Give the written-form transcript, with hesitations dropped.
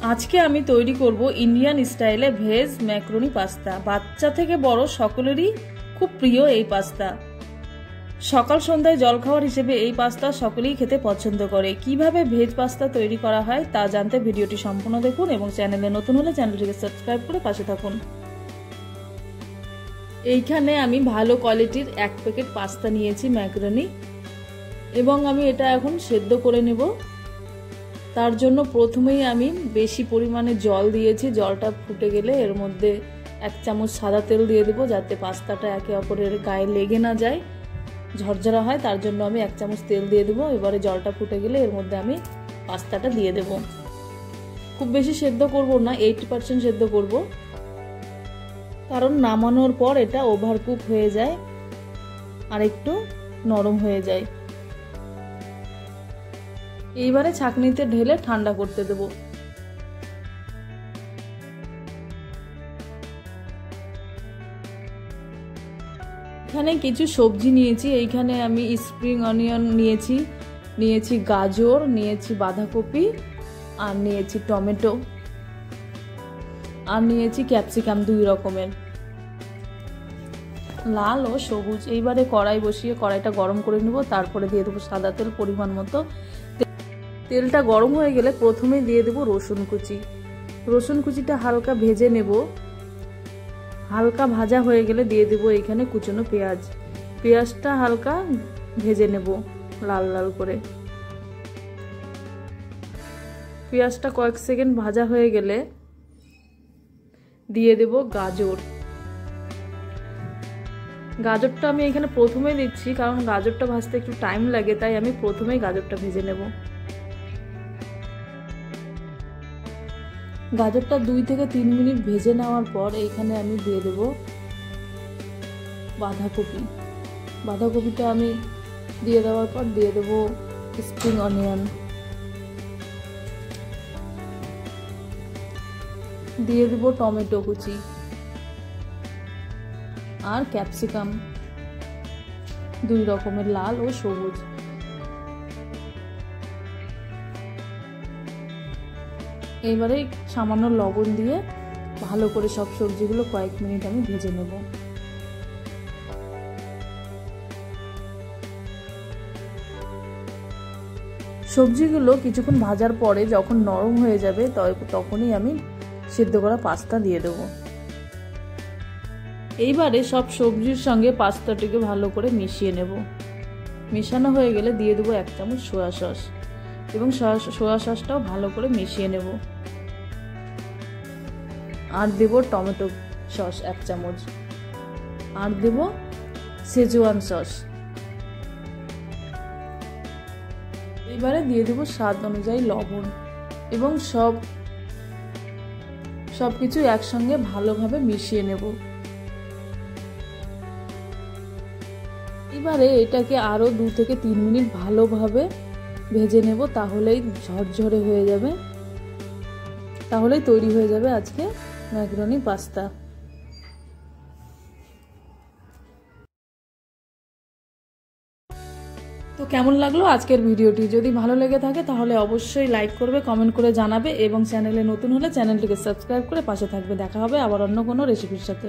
আজকে আমি তৈরি করব ইন্ডিয়ান স্টাইলে ভেজ ম্যাকারনি পাস্তা। বাচ্চা থেকে বড় সকলেরই খুব প্রিয় এই পাস্তা। সকাল সন্ধ্যায় জলখাবার হিসেবে এই পাস্তা সকলেই খেতে পছন্দ করে। কিভাবে ভেজ পাস্তা তৈরি করা হয় তা জানতে ভিডিওটি সম্পূর্ণ দেখুন এবং চ্যানেলে নতুন হলে চ্যানেলটিকে সাবস্ক্রাইব করে পাশে থাকুন। এইখানে আমি ভালো কোয়ালিটির 1 প্যাকেট পাস্তা নিয়েছি ম্যাকারনি এবং আমি এটা এখন সেদ্ধ করে নেব। তার জন্য প্রথমেই আমি বেশি পরিমাণে জল দিয়েছি। জলটা ফুটে গেলে এর মধ্যে 1 চামচ সাদা তেল দিয়ে দেব, যাতে পাস্তাটা একে অপরের গায়ে লেগে না যায়, ঝরঝরা হয়। তার জন্য আমি 1 চামচ তেল দিয়ে দেব। এবারে জলটা ফুটে গেলে এর মধ্যে আমি পাস্তাটা দিয়ে দেব। খুব বেশি সেদ্ধ করব না, 80% সেদ্ধ করব, কারণ নামানোর পর এটা ওভারকুক হয়ে যায় আর একটু নরম হয়ে যায়। এইবারে ছাঁকনিতে ঢেলে ঠান্ডা করতে দেব। এখানে কিছু সবজি নিয়েছি। এইখানে আমি স্প্রিং অনিয়ন নিয়েছি গাজর, নিয়েছি বাঁধাকপি, আর নিয়েছি টমেটো, আর নিয়েছি ক্যাপসিকাম 2 রকমের, লাল ও সবুজ। এইবারে কড়াই বসিয়ে কড়াইটা গরম করে নেব। তারপরে দিয়ে দেবো সাদা তেল পরিমাণ মতো। তেলটা গরম হয়ে গেলে প্রথমে দিয়ে দেব রসুন কুচি। রসুন কুচিটা হালকা ভেজে নেব। হালকা ভাজা হয়ে গেলে দিয়ে দেব এখানে কুচনো পেঁয়াজ। পেঁয়াজটা হালকা ভেজে নেব লাল লাল করে। পেঁয়াজটা কয়েক সেকেন্ড ভাজা হয়ে গেলে দিয়ে দেব গাজর। গাজরটা আমি এখানে প্রথমে দিচ্ছি, কারণ গাজরটা ভাজতে একটু টাইম লাগে, তাই আমি প্রথমেই গাজরটা ভেজে নেব। গাজরটা 2 থেকে 3 মিনিট ভেজে নেওয়ার পর এইখানে আমি দিয়ে দেব বাঁধাকপি। বাঁধাকপিটা আমি দিয়ে দেওয়ার পর দিয়ে দেব স্প্রিং অনিয়ন, দিয়ে দেব টমেটো কুচি আর ক্যাপসিকাম 2 রকমের, লাল ও সবুজ। এবারে সামান্য লবণ দিয়ে ভালো করে সব সবজিগুলো কয়েক মিনিট আমি ভেজে নেব। সবজিগুলো কিছুক্ষণ ভাজার পরে যখন নরম হয়ে যাবে তখনই আমি সিদ্ধ করা পাস্তা দিয়ে দেব। এইবারে সব সবজির সঙ্গে পাস্তাটিকে ভালো করে মিশিয়ে নেব। মেশানো হয়ে গেলে দিয়ে দেবো 1 চামচ সয়া সস এবং সয়া সসটাও ভালো করে মিশিয়ে নেব। আর দেব টমেটো সস 1 চামচ, আর দেব সেজওয়ান সস। এবারে দিয়ে দেব স্বাদ অনুযায়ী লবণ এবং সবকিছু একসঙ্গে ভালোভাবে মিশিয়ে নেব। এবারে এটাকে আরো 2 থেকে 3 মিনিট ভালোভাবে ভেজে নেব, তাহলেই ঝরঝরে হয়ে যাবে, তাহলেই তৈরি হয়ে যাবে আজকে ম্যাকারনি পাস্তা। তো কেমন লাগলো আজকের ভিডিওটি? যদি ভালো লেগে থাকে তাহলে অবশ্যই লাইক করবে, কমেন্ট করে জানাবে এবং চ্যানেলে নতুন হলে চ্যানেলটিকে সাবস্ক্রাইব করে পাশে থাকবে। দেখা হবে আবার অন্য কোনো রেসিপির সাথে।